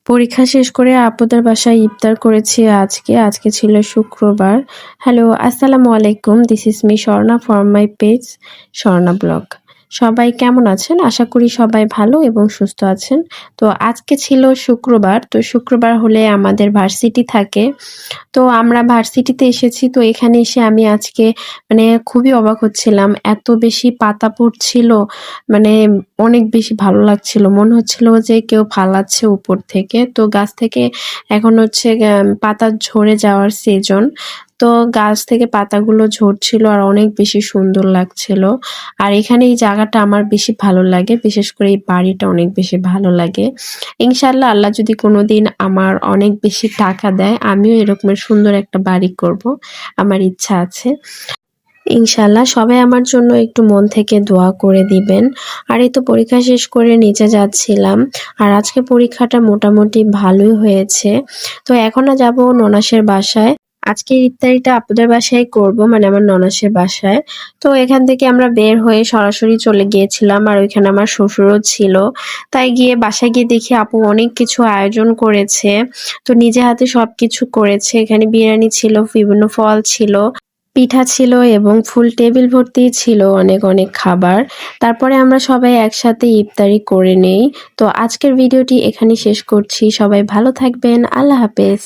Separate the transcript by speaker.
Speaker 1: পরীক্ষা শেষ করে আপুদের বাসায় ইফতার করেছি আজকে ছিল শুক্রবার। হ্যালো, আসসালামু আলাইকুম। This is me Swarna from my page Swarna blog. সবাই কেমন আছেন? আশা করি সবাই ভালো এবং সুস্থ আছেন। তো আজকে ছিল শুক্রবার। তো শুক্রবার হলে আমাদের ভার্সিটি থাকে। তো আমরা ভার্সিটিতে এসেছি। তো এখানে এসে আমি আজকে মানে খুবই অবাক হচ্ছিলাম। এত বেশি পাতা পড়ছিল, মানে অনেক বেশি ভালো লাগছিল। মনে হচ্ছিল যে কেউ ফালাচ্ছে উপর থেকে। তো গাছ থেকে এখন হচ্ছে পাতা ঝরে যাওয়ার সিজন। তো গাছ থেকে পাতাগুলো ঝরছিল আর অনেক বেশি সুন্দর লাগছিল। আর এখানে এই জায়গাটা আমার বেশি ভালো লাগে। বিশেষ করে এই বাড়িটা অনেক বেশি ভালো লাগে। ইনশাআল্লাহ আল্লাহ যদি কোনোদিন আমার অনেক বেশি টাকা দেয়, আমিও এরকমের সুন্দর একটা বাড়ি করব। আমার ইচ্ছা আছে। ইনশাআল্লাহ সবাই আমার জন্য একটু মন থেকে দোয়া করে দিবেন। আর এই তো পরীক্ষা শেষ করে নিচে যাচ্ছিলাম। আর আজকে পরীক্ষাটা মোটামুটি ভালোই হয়েছে। তো এখন যাব ননাসের বাসায়। আজকের ইফতারিটা আপুদের বাসায় করব, মানে আমার ননাসের বাসায়। তো এখান থেকে আমরা বের হয়ে সরাসরি চলে গিয়েছিলাম আর ওইখানে আমার শ্বশুরও ছিল। তাই গিয়ে বাসায় গিয়ে দেখি আপু অনেক কিছু আয়োজন করেছে। তো নিজে হাতে সবকিছু করেছে। এখানে বিরিয়ানি ছিল, বিভিন্ন ফল ছিল, পিঠা ছিল এবং ফুল টেবিল ভর্তিই ছিল অনেক অনেক খাবার। তারপরে আমরা সবাই একসাথে ইফতারি করে নেই। তো আজকের ভিডিওটি এখানেই শেষ করছি। সবাই ভালো থাকবেন। আল্লাহ হাফেজ।